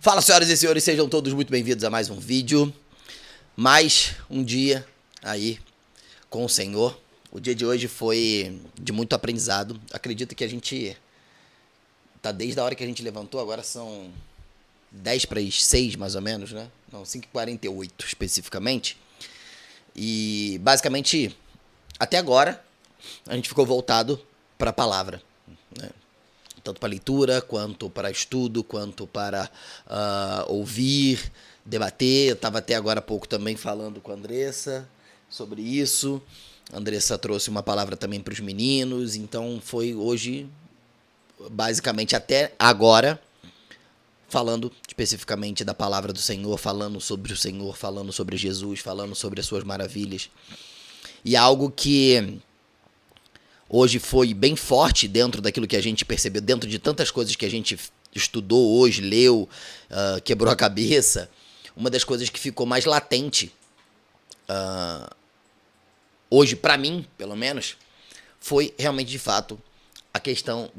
Fala, senhoras e senhores, sejam todos muito bem-vindos a mais um vídeo. Mais um dia aí com o Senhor. O dia de hoje foi de muito aprendizado. Acredito que a gente tá desde a hora que a gente levantou, agora são 10 para as 6 mais ou menos, né? Não, 5h48 especificamente. E basicamente, até agora, a gente ficou voltado para a palavra, né? Tanto para leitura, quanto para estudo, quanto para ouvir, debater. Eu estava até agora há pouco também falando com a Andressa sobre isso. A Andressa trouxe uma palavra também para os meninos. Então foi hoje, basicamente até agora, falando especificamente da palavra do Senhor, falando sobre o Senhor, falando sobre Jesus, falando sobre as suas maravilhas. E algo que hoje foi bem forte dentro daquilo que a gente percebeu, dentro de tantas coisas que a gente estudou hoje, leu, quebrou a cabeça. Uma das coisas que ficou mais latente hoje, pra mim, pelo menos, foi realmente, de fato, a questão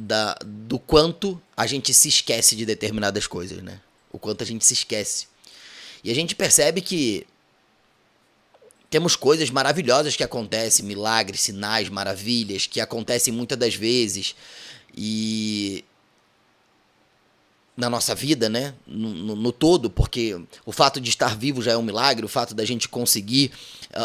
do quanto a gente se esquece de determinadas coisas, né? O quanto a gente se esquece. E a gente percebe que temos coisas maravilhosas que acontecem, milagres, sinais, maravilhas, que acontecem muitas das vezes e na nossa vida, né? No todo, porque o fato de estar vivo já é um milagre, o fato da gente conseguir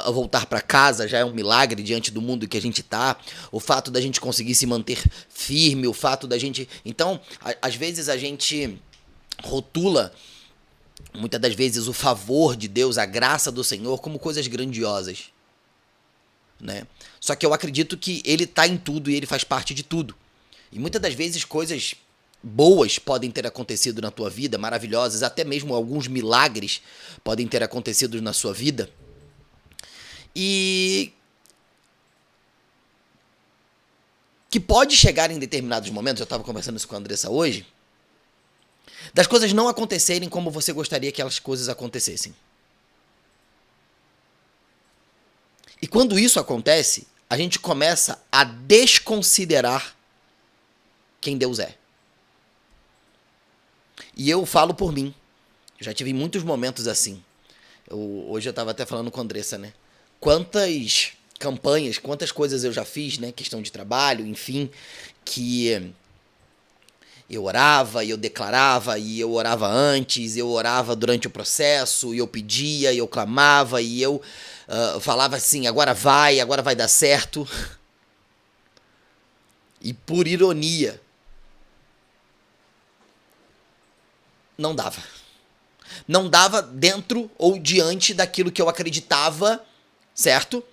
voltar para casa já é um milagre diante do mundo que a gente tá, o fato da gente conseguir se manter firme, o fato da gente... Então, às vezes a gente rotula muitas das vezes o favor de Deus, a graça do Senhor, como coisas grandiosas, né? Só que eu acredito que Ele tá em tudo e Ele faz parte de tudo. E muitas das vezes coisas boas podem ter acontecido na tua vida, maravilhosas, até mesmo alguns milagres podem ter acontecido na sua vida. E que pode chegar em determinados momentos, eu estava conversando isso com a Andressa hoje, das coisas não acontecerem como você gostaria que aquelas coisas acontecessem. E quando isso acontece, a gente começa a desconsiderar quem Deus é. E eu falo por mim. Eu já tive muitos momentos assim. Hoje eu estava até falando com a Andressa, né? Quantas campanhas, quantas coisas eu já fiz, né? Questão de trabalho, enfim, que eu orava, e eu declarava, e eu orava antes, eu orava durante o processo, e eu pedia, e eu clamava, e eu falava assim, agora vai dar certo. E por ironia, não dava. Não dava dentro ou diante daquilo que eu acreditava, certo?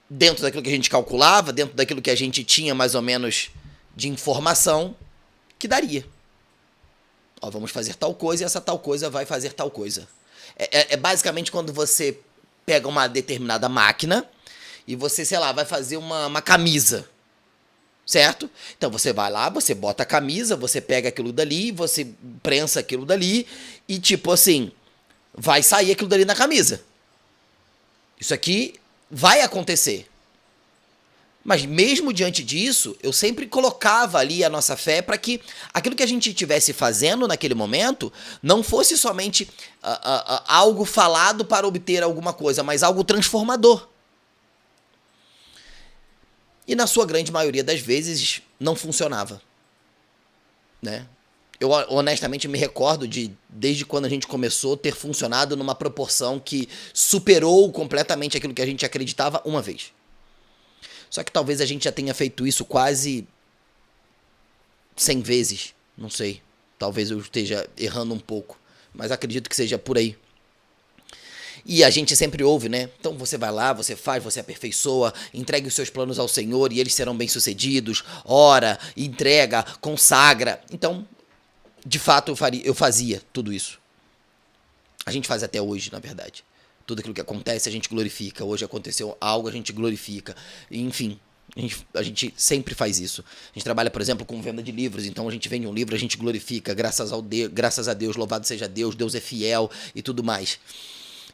Dentro daquilo que a gente calculava, dentro daquilo que a gente tinha mais ou menos de informação, que daria. Ó, vamos fazer tal coisa e essa tal coisa vai fazer tal coisa. É basicamente quando você pega uma determinada máquina e você, sei lá, vai fazer uma camisa, certo? Então você vai lá, você bota a camisa, você pega aquilo dali, você prensa aquilo dali e tipo assim, vai sair aquilo dali na camisa. Isso aqui vai acontecer. Mas mesmo diante disso, eu sempre colocava ali a nossa fé para que aquilo que a gente estivesse fazendo naquele momento não fosse somente algo falado para obter alguma coisa, mas algo transformador. E na sua grande maioria das vezes não funcionava, né? Eu honestamente me recordo desde quando a gente começou, ter funcionado numa proporção que superou completamente aquilo que a gente acreditava uma vez. Só que talvez a gente já tenha feito isso quase 100 vezes, não sei. Talvez eu esteja errando um pouco, mas acredito que seja por aí. E a gente sempre ouve, né? Então você vai lá, você faz, você aperfeiçoa, entregue os seus planos ao Senhor e eles serão bem-sucedidos. Ora, entrega, consagra. Então, de fato, eu fazia tudo isso. A gente faz até hoje, na verdade. Tudo aquilo que acontece, a gente glorifica. Hoje aconteceu algo, a gente glorifica. Enfim, a gente sempre faz isso. A gente trabalha, por exemplo, com venda de livros. Então a gente vende um livro, a gente glorifica. Graças a Deus, louvado seja Deus, Deus é fiel e tudo mais.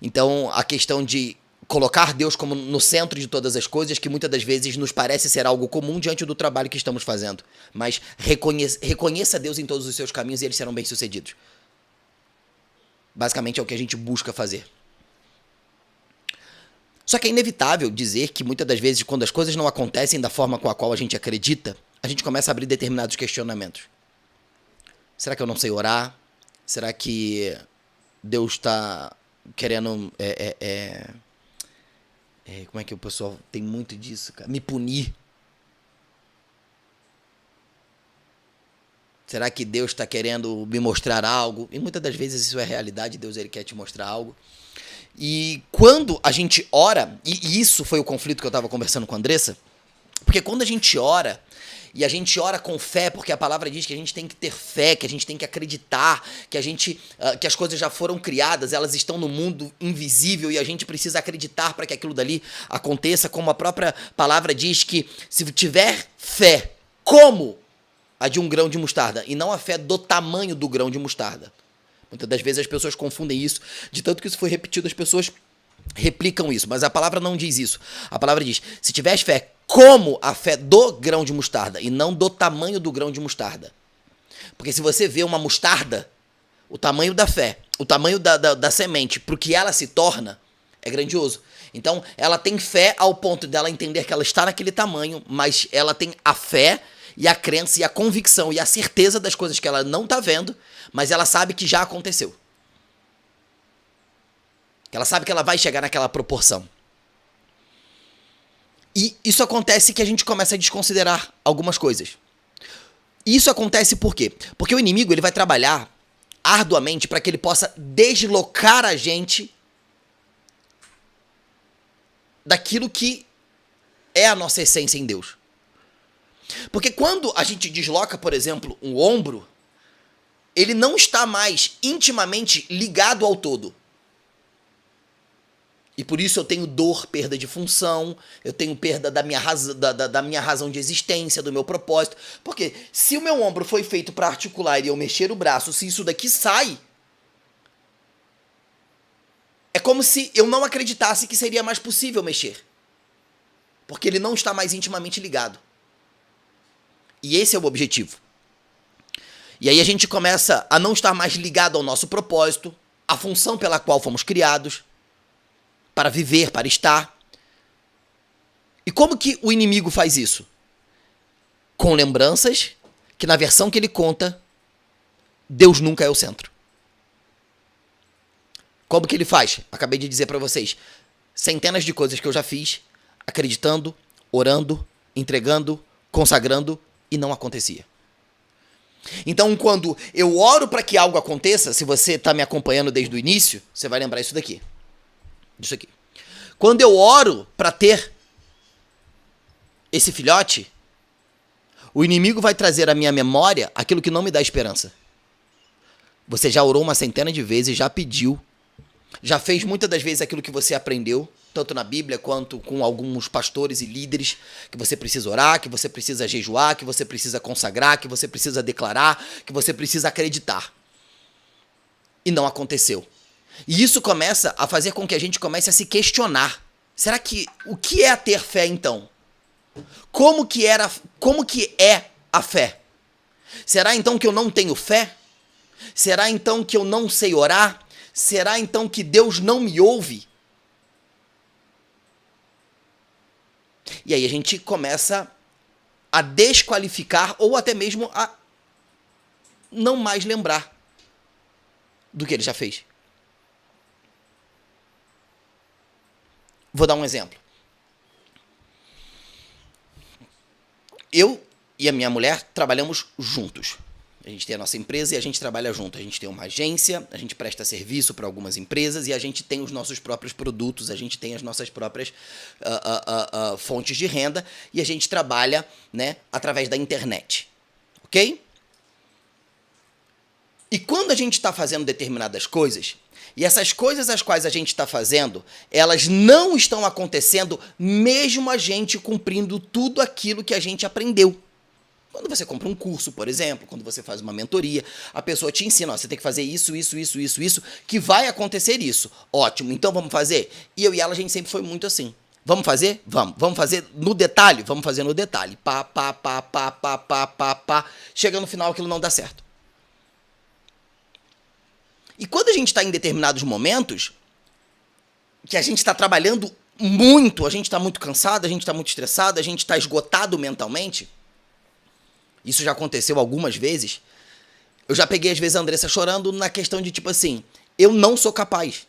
Então a questão de colocar Deus como no centro de todas as coisas, que muitas das vezes nos parece ser algo comum diante do trabalho que estamos fazendo. Mas reconheça Deus em todos os seus caminhos e eles serão bem-sucedidos. Basicamente é o que a gente busca fazer. Só que é inevitável dizer que muitas das vezes, quando as coisas não acontecem da forma com a qual a gente acredita, a gente começa a abrir determinados questionamentos. Será que eu não sei orar? Será que Deus está querendo... como é que o pessoal tem muito disso, cara? Me punir. Será que Deus está querendo me mostrar algo? E muitas das vezes isso é realidade, Deus ele quer te mostrar algo. E quando a gente ora, e isso foi o conflito que eu estava conversando com a Andressa, porque quando a gente ora, e a gente ora com fé, porque a palavra diz que a gente tem que ter fé, que a gente tem que acreditar, que as coisas já foram criadas, elas estão no mundo invisível e a gente precisa acreditar para que aquilo dali aconteça, como a própria palavra diz que se tiver fé como a de um grão de mostarda, e não a fé do tamanho do grão de mostarda. Muitas das vezes as pessoas confundem isso, de tanto que isso foi repetido, as pessoas replicam isso, mas a palavra não diz isso. A palavra diz, se tiveres fé como a fé do grão de mostarda, e não do tamanho do grão de mostarda. Porque se você vê uma mostarda, o tamanho da fé, o tamanho da semente, para o que ela se torna, é grandioso. Então, ela tem fé ao ponto dela entender que ela está naquele tamanho, mas ela tem a fé e a crença e a convicção e a certeza das coisas que ela não está vendo, mas ela sabe que já aconteceu. Ela sabe que ela vai chegar naquela proporção. E isso acontece que a gente começa a desconsiderar algumas coisas. E isso acontece por quê? Porque o inimigo ele vai trabalhar arduamente para que ele possa deslocar a gente daquilo que é a nossa essência em Deus. Porque quando a gente desloca, por exemplo, um ombro, ele não está mais intimamente ligado ao todo. E por isso eu tenho dor, perda de função, eu tenho perda da minha razão de existência, do meu propósito. Porque se o meu ombro foi feito para articular e eu mexer o braço, se isso daqui sai, é como se eu não acreditasse que seria mais possível mexer. Porque ele não está mais intimamente ligado. E esse é o objetivo. E aí a gente começa a não estar mais ligado ao nosso propósito, à função pela qual fomos criados, para viver, para estar. E como que o inimigo faz isso? Com lembranças que na versão que ele conta, Deus nunca é o centro. Como que ele faz? Acabei de dizer para vocês, centenas de coisas que eu já fiz, acreditando, orando, entregando, consagrando, e não acontecia. Então, quando eu oro para que algo aconteça, se você está me acompanhando desde o início, você vai lembrar isso daqui. Disso aqui. Quando eu oro para ter esse filhote, o inimigo vai trazer à minha memória aquilo que não me dá esperança. Você já orou uma centena de vezes, já pediu, já fez muitas das vezes aquilo que você aprendeu, tanto na Bíblia quanto com alguns pastores e líderes, que você precisa orar, que você precisa jejuar, que você precisa consagrar, que você precisa declarar, que você precisa acreditar. E não aconteceu. E isso começa a fazer com que a gente comece a se questionar. Será que o que é ter fé então? Como que é a fé? Será então que eu não tenho fé? Será então que eu não sei orar? Será então que Deus não me ouve? E aí a gente começa a desqualificar ou até mesmo a não mais lembrar do que ele já fez. Vou dar um exemplo. Eu e a minha mulher trabalhamos juntos. A gente tem a nossa empresa e a gente trabalha junto. A gente tem uma agência, a gente presta serviço para algumas empresas e a gente tem os nossos próprios produtos, a gente tem as nossas próprias fontes de renda e a gente trabalha, né, através da internet. Ok? E quando a gente está fazendo determinadas coisas, e essas coisas as quais a gente está fazendo, elas não estão acontecendo mesmo a gente cumprindo tudo aquilo que a gente aprendeu. Quando você compra um curso, por exemplo, quando você faz uma mentoria, a pessoa te ensina, ó, você tem que fazer isso, que vai acontecer isso. Ótimo, então vamos fazer? E eu e ela, a gente sempre foi muito assim. Vamos fazer? Vamos. Vamos fazer no detalhe? Vamos fazer no detalhe. Pá, pá, pá, pá, pá, pá, pá, pá. Chega no final, aquilo não dá certo. E quando a gente está em determinados momentos, que a gente está trabalhando muito, a gente está muito cansado, a gente está muito estressado, a gente está esgotado mentalmente, isso já aconteceu algumas vezes, eu já peguei às vezes a Andressa chorando na questão de tipo assim, eu não sou capaz.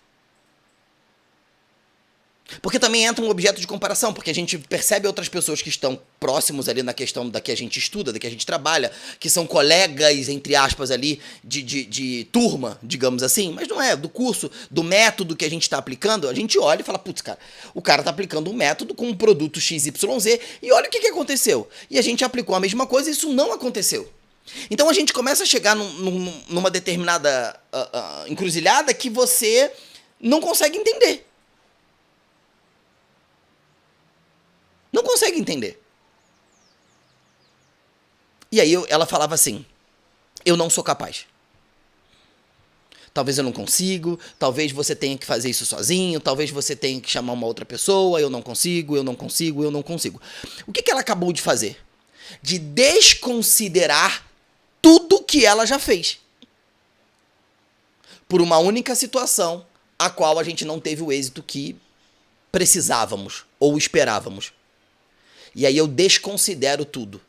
Porque também entra um objeto de comparação, porque a gente percebe outras pessoas que estão próximos ali na questão da que a gente estuda, da que a gente trabalha, que são colegas, entre aspas, ali, de turma, digamos assim, mas não é, do curso, do método que a gente está aplicando, a gente olha e fala, putz, cara, o cara está aplicando um método com um produto XYZ e olha o que aconteceu. E a gente aplicou a mesma coisa e isso não aconteceu. Então a gente começa a chegar numa determinada encruzilhada que você não consegue entender. Não consegue entender. E aí ela falava assim, eu não sou capaz. Talvez eu não consigo, talvez você tenha que fazer isso sozinho, talvez você tenha que chamar uma outra pessoa, eu não consigo. O que ela acabou de fazer? De desconsiderar tudo que ela já fez. Por uma única situação, a qual a gente não teve o êxito que precisávamos ou esperávamos. E aí eu desconsidero tudo.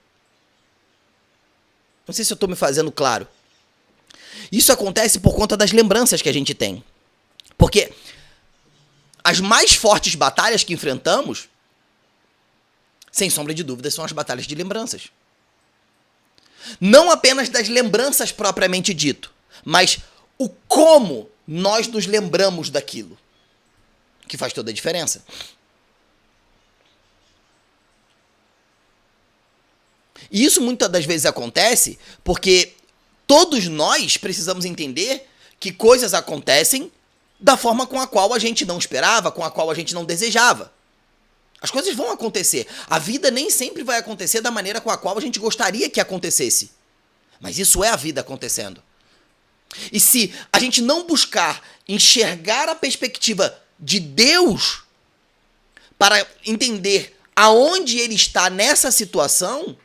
Não sei se eu estou me fazendo claro. Isso acontece por conta das lembranças que a gente tem. Porque as mais fortes batalhas que enfrentamos, sem sombra de dúvida, são as batalhas de lembranças. Não apenas das lembranças propriamente dito, mas o como nós nos lembramos daquilo, que faz toda a diferença. E isso muitas das vezes acontece porque todos nós precisamos entender que coisas acontecem da forma com a qual a gente não esperava, com a qual a gente não desejava. As coisas vão acontecer. A vida nem sempre vai acontecer da maneira com a qual a gente gostaria que acontecesse. Mas isso é a vida acontecendo. E se a gente não buscar enxergar a perspectiva de Deus para entender aonde Ele está nessa situação,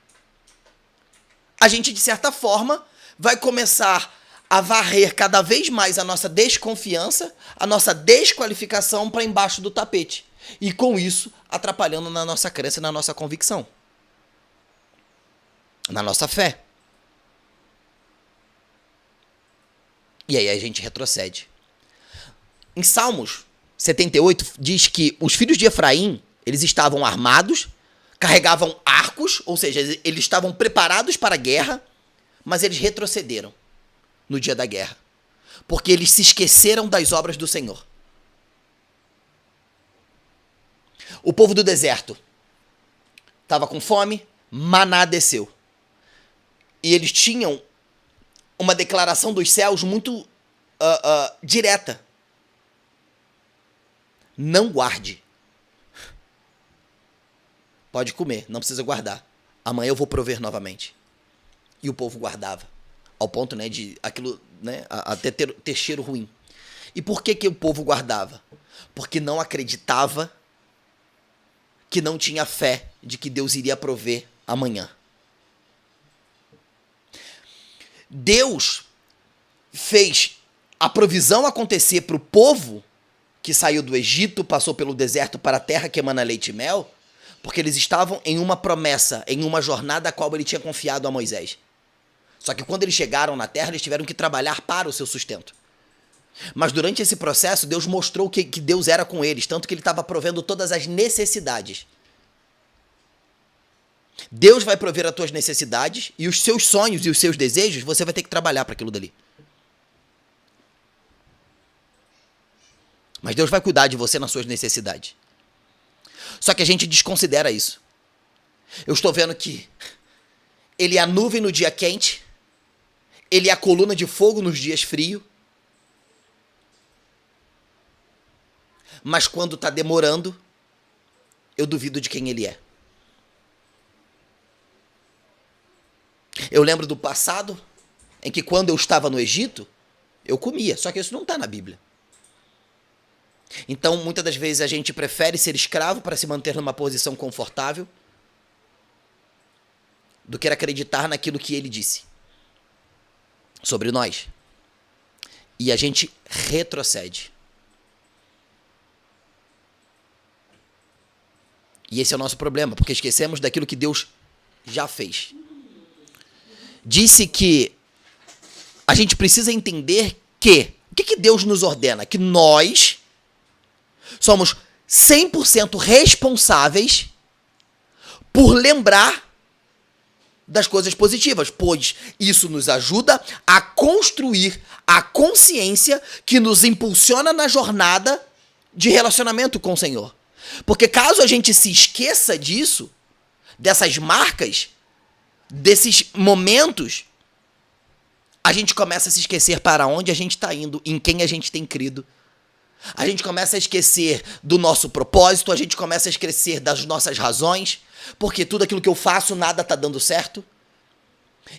a gente, de certa forma, vai começar a varrer cada vez mais a nossa desconfiança, a nossa desqualificação para embaixo do tapete. E com isso, atrapalhando na nossa crença e na nossa convicção. Na nossa fé. E aí a gente retrocede. Em Salmos 78, diz que os filhos de Efraim, eles estavam armados, carregavam arcos, ou seja, eles estavam preparados para a guerra, mas eles retrocederam no dia da guerra, porque eles se esqueceram das obras do Senhor. O povo do deserto estava com fome, maná desceu. E eles tinham uma declaração dos céus muito direta. Não guarde. Pode comer, não precisa guardar. Amanhã eu vou prover novamente. E o povo guardava. Ao ponto, né, de aquilo, né, até ter cheiro ruim. E por que o povo guardava? Porque não acreditava, que não tinha fé de que Deus iria prover amanhã. Deus fez a provisão acontecer para o povo que saiu do Egito, passou pelo deserto para a terra que emana leite e mel, porque eles estavam em uma promessa, em uma jornada a qual ele tinha confiado a Moisés. Só que quando eles chegaram na terra, eles tiveram que trabalhar para o seu sustento. Mas durante esse processo, Deus mostrou que Deus era com eles, tanto que ele estava provendo todas as necessidades. Deus vai prover as tuas necessidades e os seus sonhos e os seus desejos, você vai ter que trabalhar para aquilo dali. Mas Deus vai cuidar de você nas suas necessidades. Só que a gente desconsidera isso. Eu estou vendo que ele é a nuvem no dia quente, ele é a coluna de fogo nos dias frios, mas quando está demorando, eu duvido de quem ele é. Eu lembro do passado, em que quando eu estava no Egito, eu comia. Só que isso não está na Bíblia. Então, muitas das vezes a gente prefere ser escravo para se manter numa posição confortável do que acreditar naquilo que ele disse sobre nós. E a gente retrocede. E esse é o nosso problema, porque esquecemos daquilo que Deus já fez. Disse que a gente precisa entender que o que Deus nos ordena? Que nós somos 100% responsáveis por lembrar das coisas positivas, pois isso nos ajuda a construir a consciência que nos impulsiona na jornada de relacionamento com o Senhor. Porque caso a gente se esqueça disso, dessas marcas, desses momentos, a gente começa a se esquecer para onde a gente está indo, em quem a gente tem crido. A gente começa a esquecer do nosso propósito, a gente começa a esquecer das nossas razões, porque tudo aquilo que eu faço, nada está dando certo.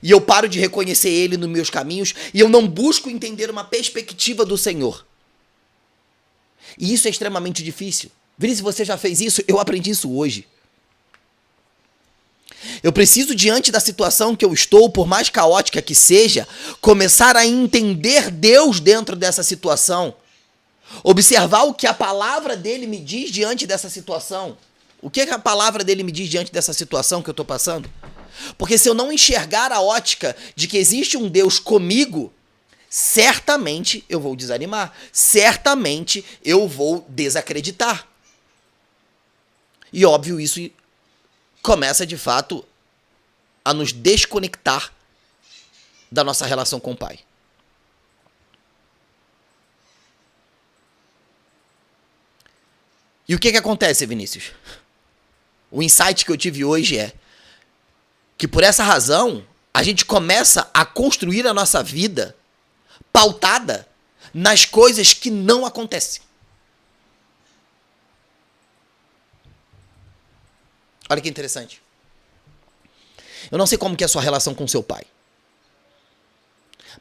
E eu paro de reconhecer Ele nos meus caminhos, e eu não busco entender uma perspectiva do Senhor. E isso é extremamente difícil. Vinícius, você já fez isso? Eu aprendi isso hoje. Eu preciso, diante da situação que eu estou, por mais caótica que seja, começar a entender Deus dentro dessa situação. Observar o que a palavra dele me diz diante dessa situação. O que a palavra dele me diz diante dessa situação que eu estou passando? Porque se eu não enxergar a ótica de que existe um Deus comigo, certamente eu vou desanimar. Certamente eu vou desacreditar. E óbvio, isso começa de fato a nos desconectar da nossa relação com o Pai. E o que acontece, Vinícius? O insight que eu tive hoje é que por essa razão a gente começa a construir a nossa vida pautada nas coisas que não acontecem. Olha que interessante. Eu não sei como que é a sua relação com seu pai.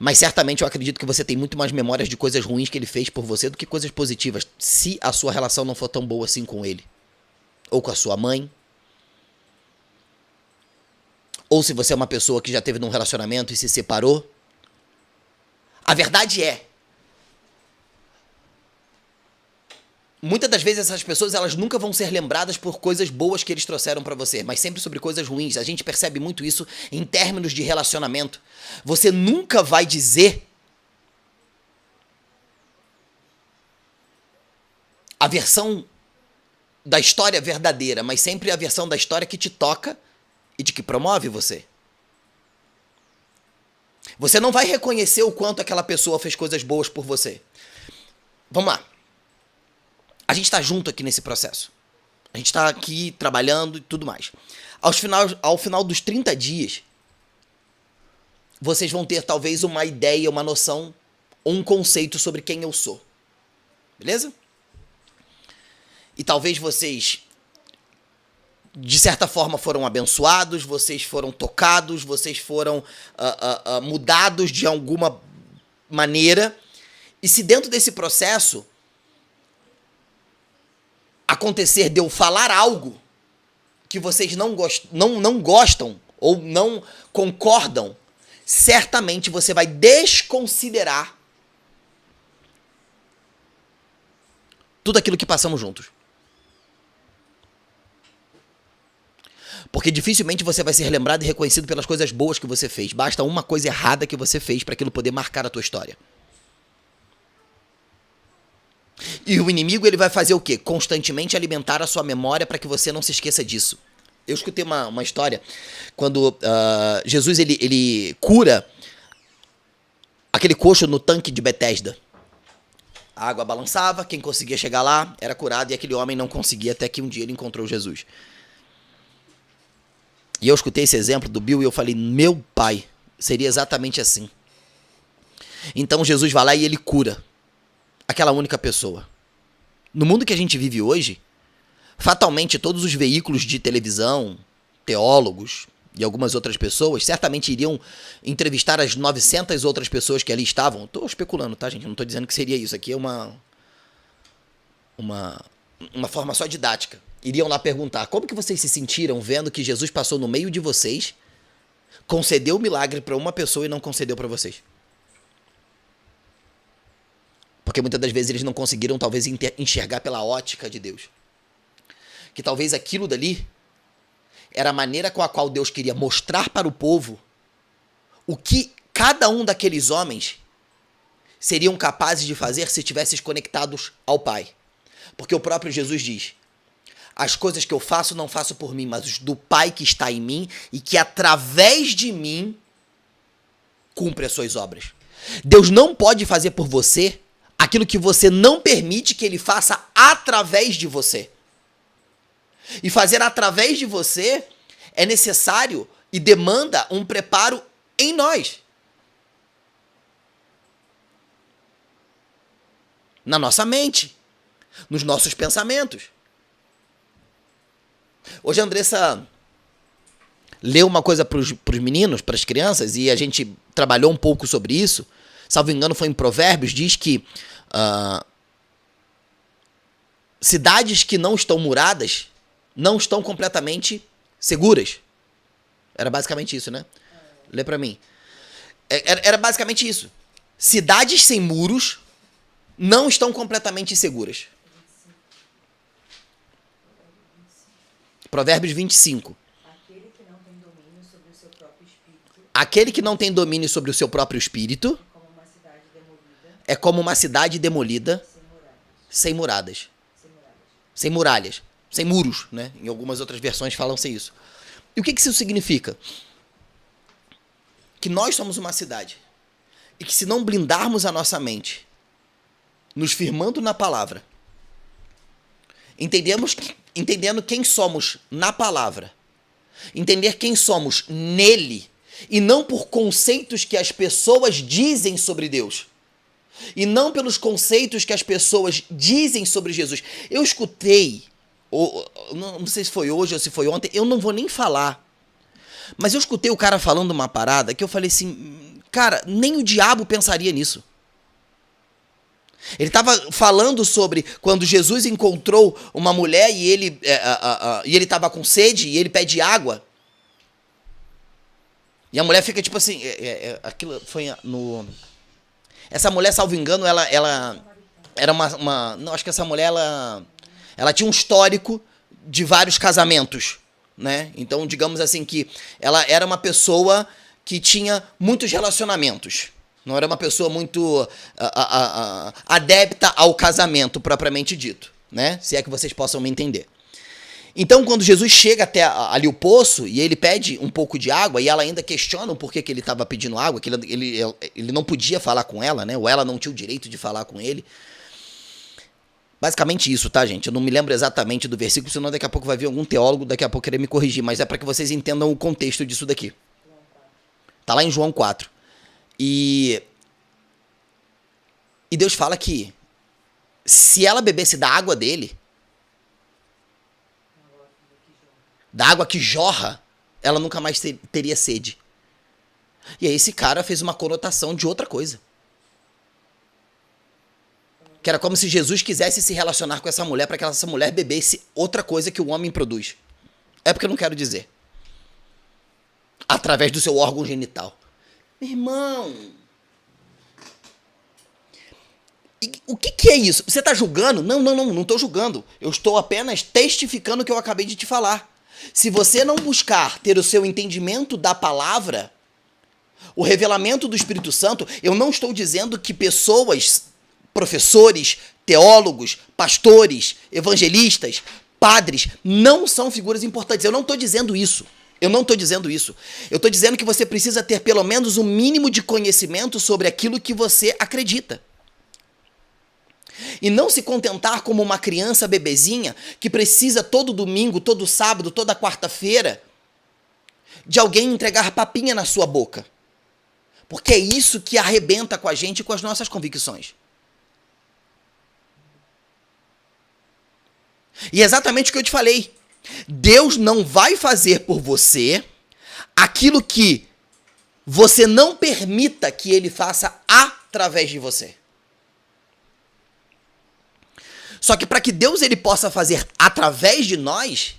Mas certamente eu acredito que você tem muito mais memórias de coisas ruins que ele fez por você do que coisas positivas, se a sua relação não for tão boa assim com ele. Ou com a sua mãe. Ou se você é uma pessoa que já teve num relacionamento e se separou. A verdade é, muitas das vezes essas pessoas, elas nunca vão ser lembradas por coisas boas que eles trouxeram pra você, mas sempre sobre coisas ruins. A gente percebe muito isso em términos de relacionamento. Você nunca vai dizer a versão da história verdadeira, mas sempre a versão da história que te toca e de que promove você. Você não vai reconhecer o quanto aquela pessoa fez coisas boas por você. Vamos lá. A gente está junto aqui nesse processo. A gente está aqui trabalhando e tudo mais. Ao final dos 30 dias, vocês vão ter talvez uma ideia, uma noção, ou um conceito sobre quem eu sou. Beleza? E talvez vocês, de certa forma, foram abençoados, vocês foram tocados, vocês foram mudados de alguma maneira. E se dentro desse processo acontecer de eu falar algo que vocês não gostam ou não concordam, certamente você vai desconsiderar tudo aquilo que passamos juntos. Porque dificilmente você vai ser lembrado e reconhecido pelas coisas boas que você fez. Basta uma coisa errada que você fez para aquilo poder marcar a tua história. E o inimigo, ele vai fazer o quê? Constantemente alimentar a sua memória para que você não se esqueça disso. Eu escutei uma história quando Jesus ele cura aquele coxo no tanque de Betesda. A água balançava, quem conseguia chegar lá era curado e aquele homem não conseguia, até que um dia ele encontrou Jesus. E eu escutei esse exemplo do Bill e eu falei, meu pai, seria exatamente assim. Então Jesus vai lá e ele cura aquela única pessoa. No mundo que a gente vive hoje, fatalmente todos os veículos de televisão, teólogos, e algumas outras pessoas, certamente iriam entrevistar as 900 outras pessoas que ali estavam. Estou especulando, tá, gente? Não estou dizendo que seria isso. Aqui é uma forma só didática. Iriam lá perguntar: como que vocês se sentiram vendo que Jesus passou no meio de vocês, concedeu o milagre para uma pessoa e não concedeu para vocês? Porque muitas das vezes eles não conseguiram, talvez, enxergar pela ótica de Deus. Que talvez aquilo dali era a maneira com a qual Deus queria mostrar para o povo o que cada um daqueles homens seriam capazes de fazer se estivessem conectados ao Pai. Porque o próprio Jesus diz: as coisas que eu faço não faço por mim, mas do Pai que está em mim e que através de mim cumpre as suas obras. Deus não pode fazer por você aquilo que você não permite que Ele faça através de você. E fazer através de você é necessário e demanda um preparo em nós. Na nossa mente. Nos nossos pensamentos. Hoje a Andressa leu uma coisa para os meninos, para as crianças, e a gente trabalhou um pouco sobre isso. Salvo engano, foi em Provérbios, diz que cidades que não estão muradas não estão completamente seguras. Era basicamente isso, né? Lê pra mim. Era basicamente isso. Cidades sem muros não estão completamente seguras. Provérbios 25. Aquele que não tem domínio sobre o seu próprio espírito. Aquele que não tem domínio sobre o seu próprio espírito é como uma cidade demolida sem muradas. Sem muralhas. Sem muros, né? Em algumas outras versões falam-se isso. E o que isso significa? Que nós somos uma cidade. E que se não blindarmos a nossa mente, nos firmando na palavra, entendendo quem somos na palavra, entender quem somos nele, e não por conceitos que as pessoas dizem sobre Deus, e não pelos conceitos que as pessoas dizem sobre Jesus. Eu escutei, não sei se foi hoje ou se foi ontem, eu não vou nem falar, mas eu escutei o cara falando uma parada que eu falei assim, cara, nem o diabo pensaria nisso. Ele estava falando sobre quando Jesus encontrou uma mulher e ele estava com sede e ele pede água. E a mulher fica tipo assim, aquilo foi no... Essa mulher, salvo engano, ela era uma não, acho que essa mulher, ela tinha um histórico de vários casamentos, né? Então, digamos assim que ela era uma pessoa que tinha muitos relacionamentos. Não era uma pessoa muito adepta ao casamento, propriamente dito, né? Se é que vocês possam me entender. Então, quando Jesus chega até ali o poço, e ele pede um pouco de água, e ela ainda questiona o porquê que ele estava pedindo água, que ele não podia falar com ela, né? Ou ela não tinha o direito de falar com ele. Basicamente isso, tá, gente? Eu não me lembro exatamente do versículo, senão daqui a pouco vai vir algum teólogo, daqui a pouco querer me corrigir, mas é para que vocês entendam o contexto disso daqui. Tá lá em João 4. E Deus fala que se ela bebesse da água dele, da água que jorra, ela nunca mais teria sede. E aí esse cara fez uma conotação de outra coisa. Que era como se Jesus quisesse se relacionar com essa mulher para que essa mulher bebesse outra coisa que o homem produz. É porque eu não quero dizer. Através do seu órgão genital. Meu irmão, o que é isso? Você está julgando? Não estou julgando. Eu estou apenas testificando o que eu acabei de te falar. Se você não buscar ter o seu entendimento da palavra, o revelamento do Espírito Santo, eu não estou dizendo que pessoas, professores, teólogos, pastores, evangelistas, padres, não são figuras importantes. Eu não estou dizendo isso. Eu estou dizendo que você precisa ter pelo menos um mínimo de conhecimento sobre aquilo que você acredita. E não se contentar como uma criança bebezinha que precisa todo domingo, todo sábado, toda quarta-feira de alguém entregar papinha na sua boca. Porque é isso que arrebenta com a gente e com as nossas convicções. E é exatamente o que eu te falei. Deus não vai fazer por você aquilo que você não permita que ele faça através de você. Só que para que Deus ele possa fazer através de nós,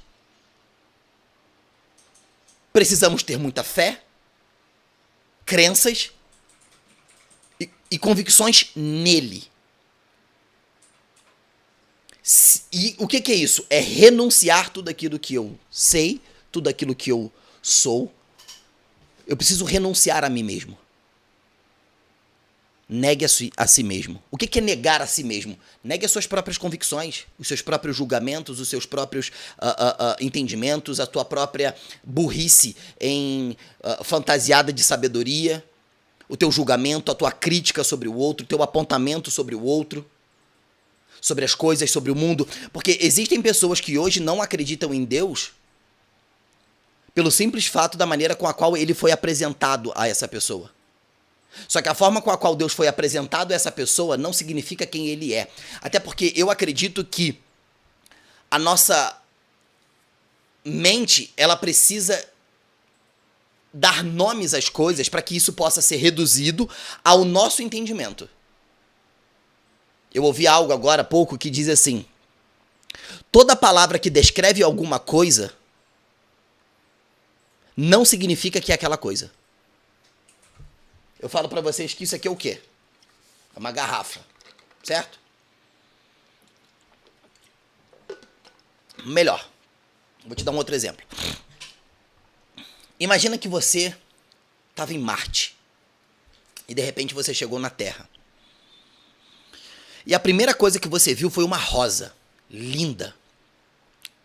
precisamos ter muita fé, crenças e convicções nele. E o que é isso? É renunciar tudo aquilo que eu sei, tudo aquilo que eu sou. Eu preciso renunciar a mim mesmo. Negue a si mesmo. O que é negar a si mesmo? Negue as suas próprias convicções, os seus próprios julgamentos, os seus próprios entendimentos, a tua própria burrice fantasiada de sabedoria, o teu julgamento, a tua crítica sobre o outro, o teu apontamento sobre o outro, sobre as coisas, sobre o mundo. Porque existem pessoas que hoje não acreditam em Deus pelo simples fato da maneira com a qual ele foi apresentado a essa pessoa. Só que a forma com a qual Deus foi apresentado a essa pessoa não significa quem ele é. Até porque eu acredito que a nossa mente, ela precisa dar nomes às coisas para que isso possa ser reduzido ao nosso entendimento. Eu ouvi algo agora há pouco que diz assim: toda palavra que descreve alguma coisa não significa que é aquela coisa. Eu falo pra vocês que isso aqui é o quê? É uma garrafa, certo? Melhor. Vou te dar um outro exemplo. Imagina que você estava em Marte e de repente você chegou na Terra. E a primeira coisa que você viu foi uma rosa linda.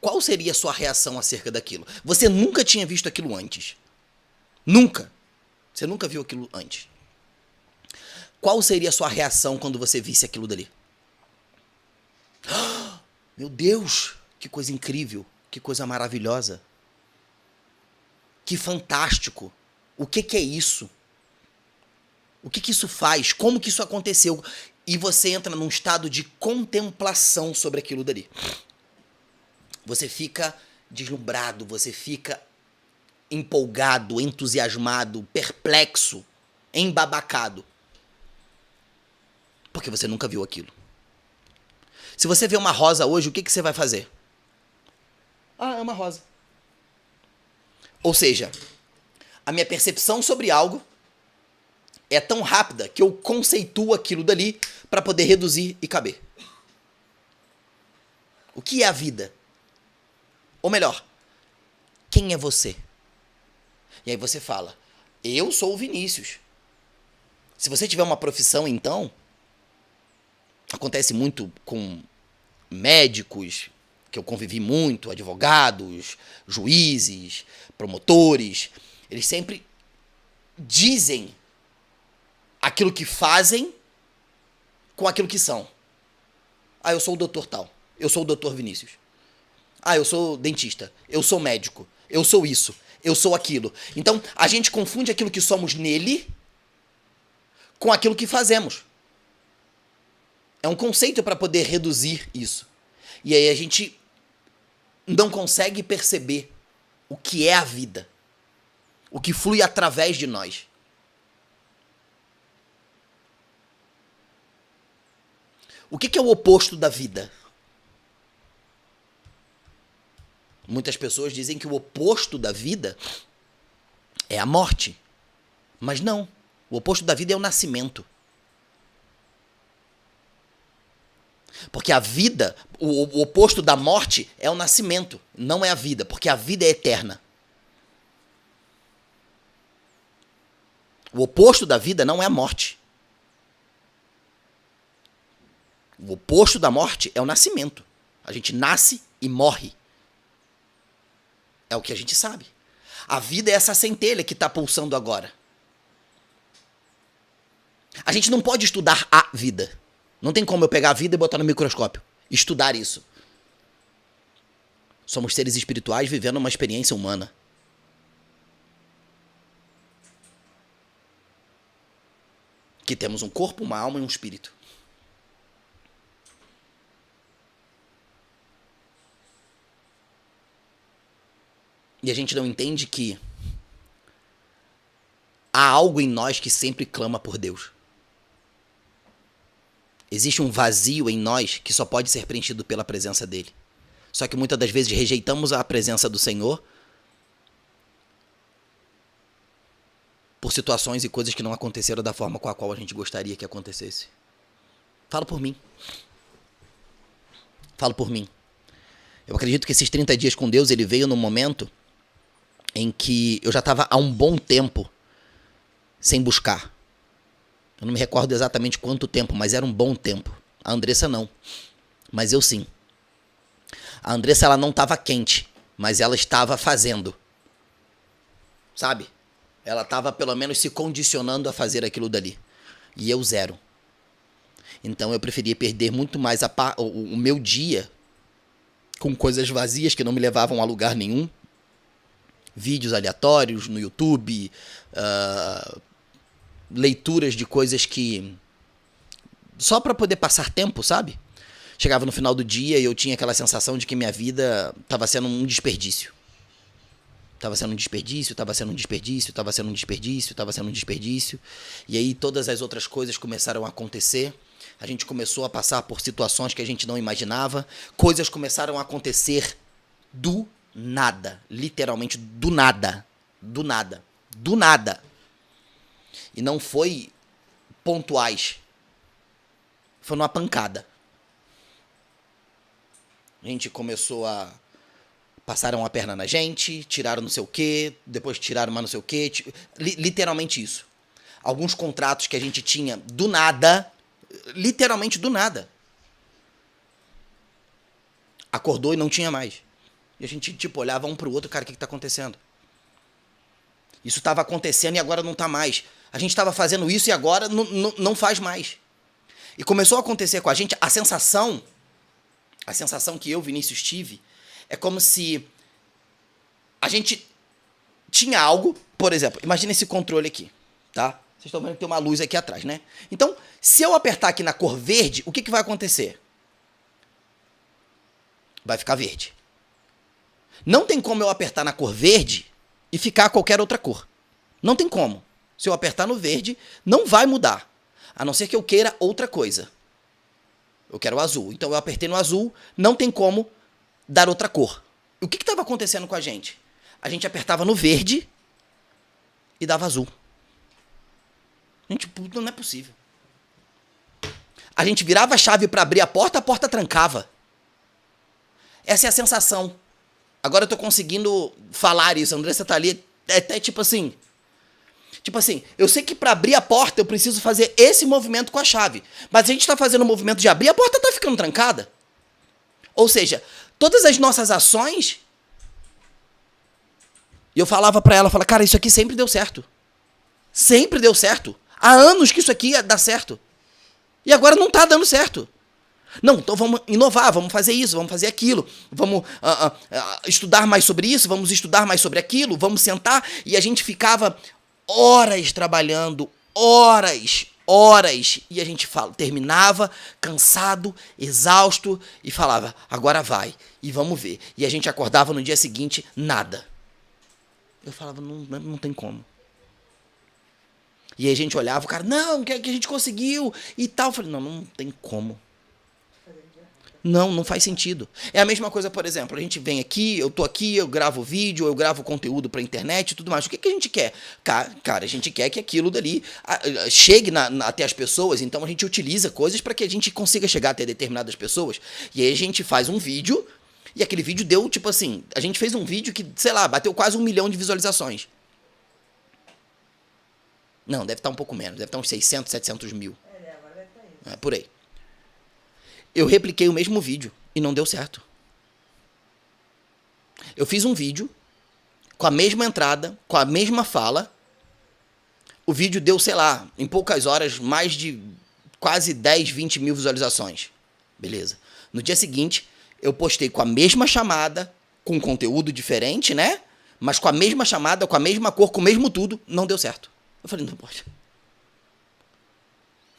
Qual seria a sua reação acerca daquilo? Você nunca tinha visto aquilo antes. Nunca. Você nunca viu aquilo antes. Qual seria a sua reação quando você visse aquilo dali? Meu Deus, que coisa incrível, que coisa maravilhosa. Que fantástico. O que é isso? O que isso faz? Como que isso aconteceu? E você entra num estado de contemplação sobre aquilo dali. Você fica deslumbrado, você fica empolgado, entusiasmado, perplexo, embabacado. Porque você nunca viu aquilo. Se você vê uma rosa hoje, o que você vai fazer? Ah, é uma rosa. Ou seja, a minha percepção sobre algo é tão rápida que eu conceituo aquilo dali para poder reduzir e caber. O que é a vida? Ou melhor, quem é você? E aí você fala, eu sou o Vinícius. Se você tiver uma profissão, então, acontece muito com médicos, que eu convivi muito, advogados, juízes, promotores, eles sempre dizem aquilo que fazem com aquilo que são. Ah, eu sou o doutor tal, eu sou o doutor Vinícius. Ah, eu sou dentista, eu sou médico, eu sou isso, eu sou aquilo. Então, a gente confunde aquilo que somos nele com aquilo que fazemos. É um conceito para poder reduzir isso. E aí a gente não consegue perceber o que é a vida. O que flui através de nós. O que é o oposto da vida? Muitas pessoas dizem que o oposto da vida é a morte. Mas não. O oposto da vida é o nascimento. Porque a vida, o oposto da morte é o nascimento, não é a vida, porque a vida é eterna. O oposto da vida não é a morte. O oposto da morte é o nascimento. A gente nasce e morre. É o que a gente sabe. A vida é essa centelha que está pulsando agora. A gente não pode estudar a vida. Não tem como eu pegar a vida e botar no microscópio. Estudar isso. Somos seres espirituais vivendo uma experiência humana. Que temos um corpo, uma alma e um espírito. E a gente não entende que há algo em nós que sempre clama por Deus. Existe um vazio em nós que só pode ser preenchido pela presença dele. Só que muitas das vezes rejeitamos a presença do Senhor por situações e coisas que não aconteceram da forma com a qual a gente gostaria que acontecesse. Falo por mim. Falo por mim. Eu acredito que esses 30 dias com Deus, ele veio num momento em que eu já estava há um bom tempo sem buscar. Eu não me recordo exatamente quanto tempo, mas era um bom tempo. A Andressa não, mas eu sim. A Andressa, ela não estava quente, mas ela estava fazendo. Sabe? Ela estava pelo menos se condicionando a fazer aquilo dali. E eu zero. Então eu preferia perder muito mais o meu dia com coisas vazias que não me levavam a lugar nenhum. Vídeos aleatórios no YouTube, leituras de coisas que... só para poder passar tempo, sabe? Chegava no final do dia e eu tinha aquela sensação de que minha vida estava sendo um desperdício. Estava sendo um desperdício, estava sendo um desperdício, estava sendo um desperdício, estava sendo um desperdício. E aí todas as outras coisas começaram a acontecer. A gente começou a passar por situações que a gente não imaginava. Coisas começaram a acontecer do nada. Literalmente do nada. Do nada. Do nada. E não foi pontuais. Foi numa pancada. A gente começou a... passaram a perna na gente, tiraram não sei o quê, depois tiraram mais não sei o quê. Literalmente isso. Alguns contratos que a gente tinha do nada, literalmente do nada. Acordou e não tinha mais. E a gente, tipo, olhava um pro outro, cara, o que tá acontecendo? Isso estava acontecendo e agora não tá mais. A gente estava fazendo isso e agora não faz mais. E começou a acontecer com a gente a sensação que eu, Vinícius, tive, é como se a gente tinha algo, por exemplo, imagina esse controle aqui, tá? Vocês estão vendo que tem uma luz aqui atrás, né? Então, se eu apertar aqui na cor verde, o que vai acontecer? Vai ficar verde. Não tem como eu apertar na cor verde e ficar qualquer outra cor. Não tem como. Se eu apertar no verde, não vai mudar. A não ser que eu queira outra coisa. Eu quero o azul. Então eu apertei no azul, não tem como dar outra cor. O que estava acontecendo com a gente? A gente apertava no verde e dava azul. Gente, não é possível. A gente virava a chave para abrir a porta trancava. Essa é a sensação. Agora eu tô conseguindo falar isso. A Andressa tá ali, é até tipo assim... Tipo assim, eu sei que para abrir a porta eu preciso fazer esse movimento com a chave. Mas a gente tá fazendo o movimento de abrir, a porta tá ficando trancada. Ou seja, todas as nossas ações... E eu falava pra ela, cara, isso aqui sempre deu certo. Sempre deu certo. Há anos que isso aqui ia dar certo. E agora não tá dando certo. Não, então vamos inovar, vamos fazer isso, vamos fazer aquilo, vamos estudar mais sobre isso, vamos estudar mais sobre aquilo, vamos sentar. E a gente ficava horas trabalhando, horas, e a gente terminava cansado, exausto, e falava, agora vai, e vamos ver. E a gente acordava no dia seguinte, nada. Eu falava, não tem como. E aí a gente olhava, o cara, não, que a gente conseguiu, e tal. Eu falei, não tem como. Não faz sentido. É a mesma coisa, por exemplo, a gente vem aqui, eu tô aqui, eu gravo vídeo, eu gravo conteúdo pra internet e tudo mais. O que a gente quer? Cara, a gente quer que aquilo dali chegue até as pessoas, então a gente utiliza coisas para que a gente consiga chegar até determinadas pessoas. E aí a gente faz um vídeo, e aquele vídeo deu, tipo assim, a gente fez um vídeo que, sei lá, bateu quase 1 milhão de visualizações. Não, deve estar um pouco menos, deve estar uns 600, 700 mil. Agora deve estar isso. É, por aí. Eu repliquei o mesmo vídeo e não deu certo. Eu fiz um vídeo com a mesma entrada, com a mesma fala. O vídeo deu, sei lá, em poucas horas, mais de quase 10, 20 mil visualizações. Beleza. No dia seguinte, eu postei com a mesma chamada, com conteúdo diferente, né? Mas com a mesma chamada, com a mesma cor, com o mesmo tudo, não deu certo. Eu falei, não pode.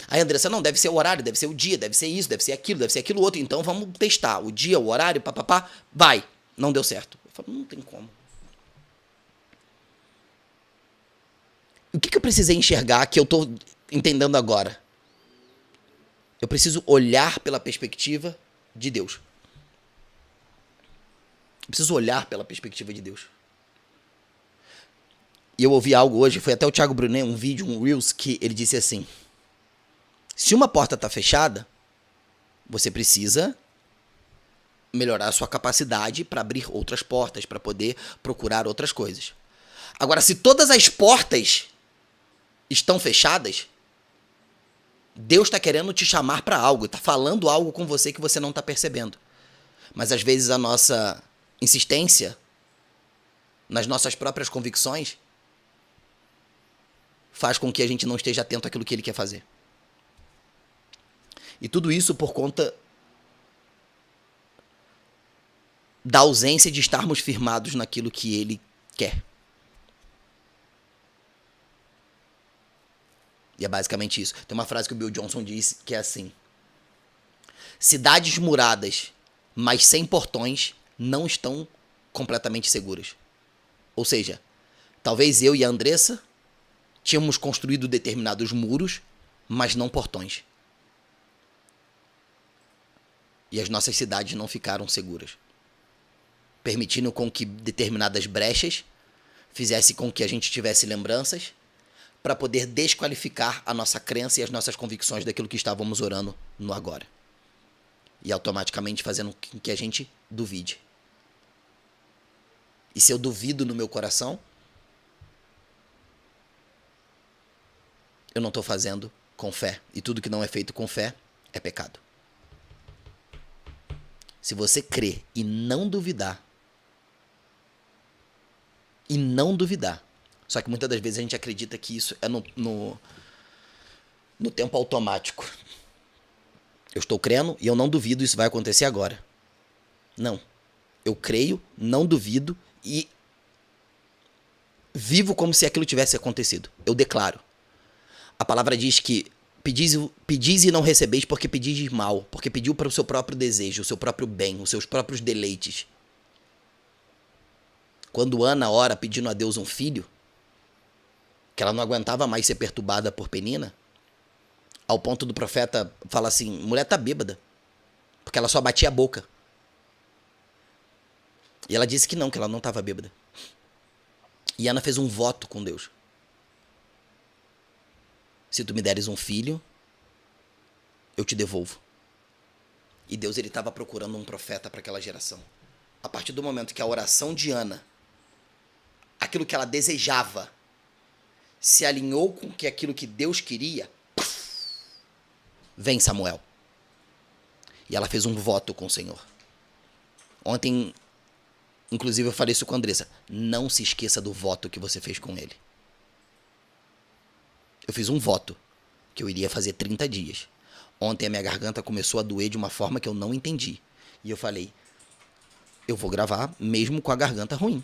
Aí a Andressa, não, deve ser o horário, deve ser o dia, deve ser isso, deve ser aquilo outro. Então vamos testar o dia, o horário, papapá. Vai. Não deu certo. Eu falei, não tem como. O que eu precisei enxergar que eu tô entendendo agora? Eu preciso olhar pela perspectiva de Deus. Eu preciso olhar pela perspectiva de Deus. E eu ouvi algo hoje, foi até o Thiago Brunet, um vídeo, um Reels, que ele disse assim: se uma porta está fechada, você precisa melhorar a sua capacidade para abrir outras portas, para poder procurar outras coisas. Agora, se todas as portas estão fechadas, Deus está querendo te chamar para algo, está falando algo com você que você não está percebendo. Mas às vezes a nossa insistência nas nossas próprias convicções faz com que a gente não esteja atento àquilo que Ele quer fazer. E tudo isso por conta da ausência de estarmos firmados naquilo que Ele quer. E é basicamente isso. Tem uma frase que o Bill Johnson disse que é assim: cidades muradas, mas sem portões, não estão completamente seguras. Ou seja, talvez eu e a Andressa tínhamos construído determinados muros, mas não portões. E as nossas cidades não ficaram seguras, permitindo com que determinadas brechas fizesse com que a gente tivesse lembranças para poder desqualificar a nossa crença e as nossas convicções daquilo que estávamos orando no agora. E automaticamente fazendo com que a gente duvide. E se eu duvido no meu coração, eu não estou fazendo com fé. E tudo que não é feito com fé é pecado. Se você crer e não duvidar, só que muitas das vezes a gente acredita que isso é no tempo automático. Eu estou crendo e eu não duvido, isso vai acontecer agora. Não. Eu creio, não duvido e vivo como se aquilo tivesse acontecido. Eu declaro. A palavra diz que pedis e não recebeis porque pedis mal, porque pediu para o seu próprio desejo, o seu próprio bem, os seus próprios deleites. Quando Ana ora pedindo a Deus um filho, que ela não aguentava mais ser perturbada por Penina, ao ponto do profeta falar assim: mulher tá bêbada, porque ela só batia a boca. E ela disse que ela não estava bêbada. E Ana fez um voto com Deus: se tu me deres um filho, eu te devolvo. E Deus, ele estava procurando um profeta para aquela geração. A partir do momento que a oração de Ana, aquilo que ela desejava, se alinhou com aquilo que Deus queria, vem Samuel. E ela fez um voto com o Senhor. Ontem, inclusive, eu falei isso com a Andressa: não se esqueça do voto que você fez com ele. Eu fiz um voto que eu iria fazer 30 dias. Ontem a minha garganta começou a doer de uma forma que eu não entendi. E eu falei: eu vou gravar mesmo com a garganta ruim.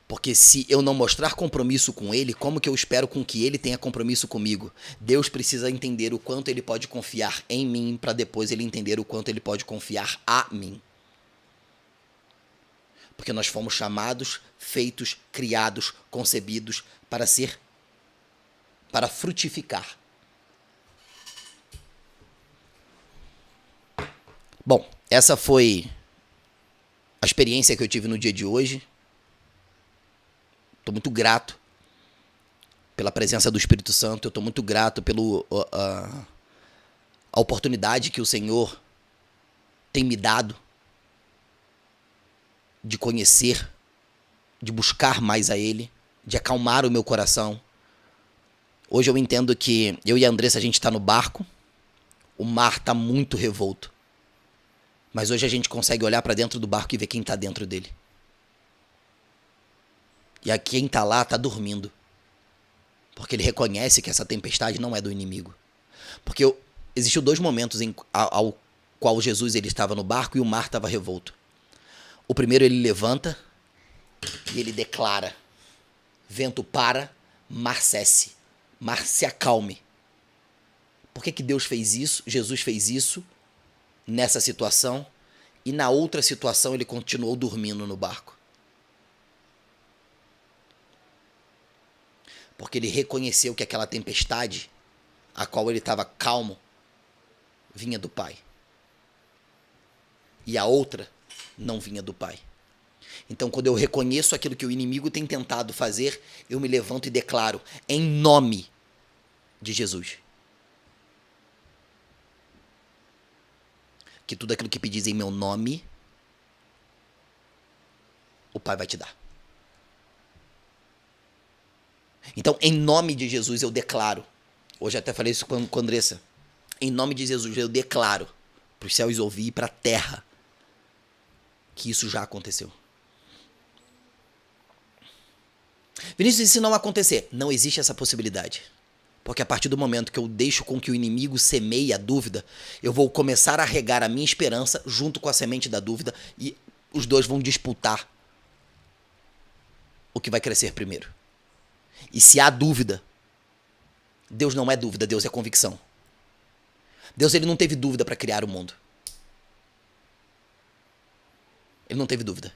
Porque se eu não mostrar compromisso com ele, como que eu espero com que ele tenha compromisso comigo? Deus precisa entender o quanto ele pode confiar em mim para depois ele entender o quanto ele pode confiar a mim. Porque nós fomos chamados, feitos, criados, concebidos para frutificar. Bom, essa foi a experiência que eu tive no dia de hoje. Estou muito grato pela presença do Espírito Santo. Eu estou muito grato pela a oportunidade que o Senhor tem me dado de conhecer, de buscar mais a Ele, de acalmar o meu coração. Hoje eu entendo que eu e a Andressa, a gente está no barco, o mar está muito revolto. Mas hoje a gente consegue olhar para dentro do barco e ver quem está dentro dele. E a quem está lá está dormindo. Porque ele reconhece que essa tempestade não é do inimigo. Porque existiu 2 momentos ao qual Jesus ele estava no barco e o mar estava revolto. O primeiro, ele levanta e ele declara: vento para, mar cesse, mar se acalme. Por que Deus fez isso? Jesus fez isso nessa situação, e na outra situação ele continuou dormindo no barco. Porque ele reconheceu que aquela tempestade, a qual ele estava calmo, vinha do Pai. E a outra não vinha do Pai. Então, quando eu reconheço aquilo que o inimigo tem tentado fazer, eu me levanto e declaro, em nome de Jesus, que tudo aquilo que pedis em meu nome, o Pai vai te dar. Então, em nome de Jesus, eu declaro. Hoje até falei isso com a Andressa. Em nome de Jesus, eu declaro para os céus ouvir e para a terra que isso já aconteceu. Vinícius, e se não acontecer? Não existe essa possibilidade. Porque a partir do momento que eu deixo com que o inimigo semeie a dúvida, eu vou começar a regar a minha esperança junto com a semente da dúvida e os dois vão disputar o que vai crescer primeiro. E se há dúvida, Deus não é dúvida, Deus é convicção. Deus, ele não teve dúvida para criar o mundo. Ele não teve dúvida.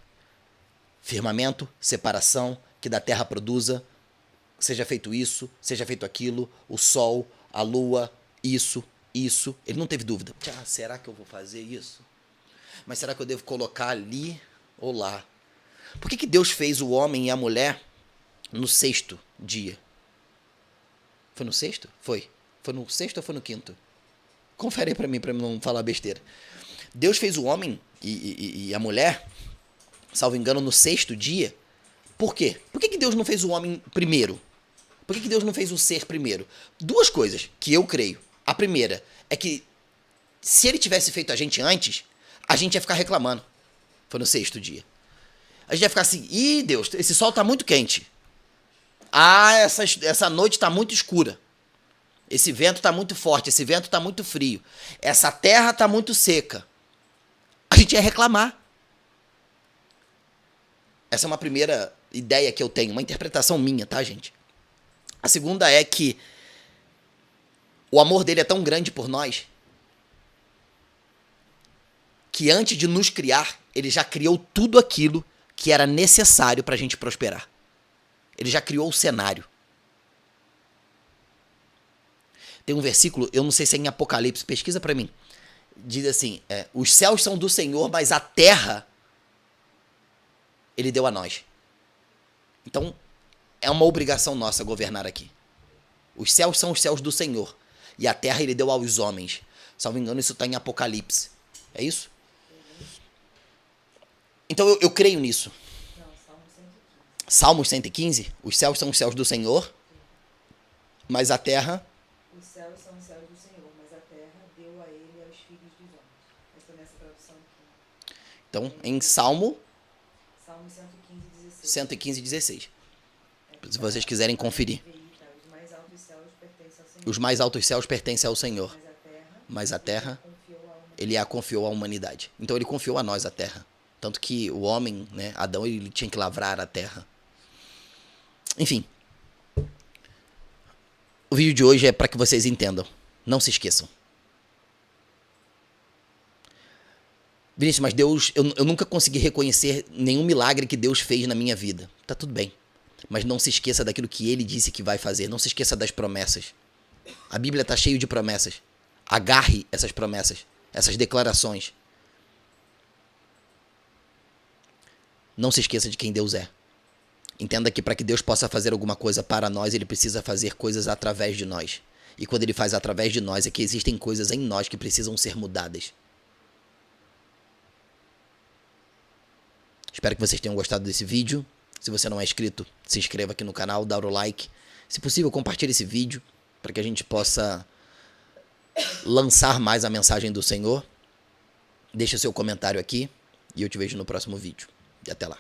Firmamento, separação, que da terra produza, seja feito isso, seja feito aquilo, o sol, a lua, isso. Ele não teve dúvida. Será que eu vou fazer isso? Mas será que eu devo colocar ali ou lá? Por que Deus fez o homem e a mulher no 6º dia? Foi no 6º? Foi. Foi no 6º ou foi no 5º? Confere aí pra mim não falar besteira. Deus fez o homem e a mulher, salvo engano, no 6º dia. Por quê? Por que Deus não fez o homem primeiro? Por que Deus não fez o ser primeiro? Duas coisas que eu creio. A primeira é que se ele tivesse feito a gente antes, a gente ia ficar reclamando. Foi no 6º dia. A gente ia ficar assim, ih, Deus, esse sol tá muito quente. Essa noite tá muito escura. Esse vento tá muito forte, esse vento tá muito frio. Essa terra tá muito seca. A gente ia reclamar. Essa é uma primeira ideia que eu tenho, uma interpretação minha, tá, gente? A segunda é que o amor dele é tão grande por nós que antes de nos criar, ele já criou tudo aquilo que era necessário pra gente prosperar. Ele já criou o cenário. Tem um versículo, eu não sei se é em Apocalipse, pesquisa pra mim. Diz assim, os céus são do Senhor, mas a terra ele deu a nós. Então, é uma obrigação nossa governar aqui. Os céus são os céus do Senhor, e a terra ele deu aos homens. Salvo engano, isso está em Apocalipse. É isso? Então, eu creio nisso. Não, Salmo 115. Salmos 115, os céus são os céus do Senhor, mas a terra... Os céus são os céus do Senhor, mas a terra deu a ele e aos filhos dos homens. Essa é nessa tradução aqui. Então, em Salmo 115, 16. 115, 16. Se vocês quiserem conferir. Os mais altos céus pertencem ao Senhor. Os mais altos céus pertencem ao Senhor, Mas a terra mas a terra, confiou a humanidade. ele a confiou à humanidade. Então, ele confiou a nós a terra. Tanto que o homem, né, Adão, ele tinha que lavrar a terra. Enfim. O vídeo de hoje é para que vocês entendam. Não se esqueçam. Vinícius, mas Deus, eu nunca consegui reconhecer nenhum milagre que Deus fez na minha vida. Tá tudo bem. Mas não se esqueça daquilo que Ele disse que vai fazer. Não se esqueça das promessas. A Bíblia está cheia de promessas. Agarre essas promessas, essas declarações. Não se esqueça de quem Deus é. Entenda que para que Deus possa fazer alguma coisa para nós, Ele precisa fazer coisas através de nós. E quando Ele faz através de nós, é que existem coisas em nós que precisam ser mudadas. Espero que vocês tenham gostado desse vídeo. Se você não é inscrito, se inscreva aqui no canal, dá o like. Se possível, compartilhe esse vídeo para que a gente possa lançar mais a mensagem do Senhor. Deixe o seu comentário aqui e eu te vejo no próximo vídeo. E até lá.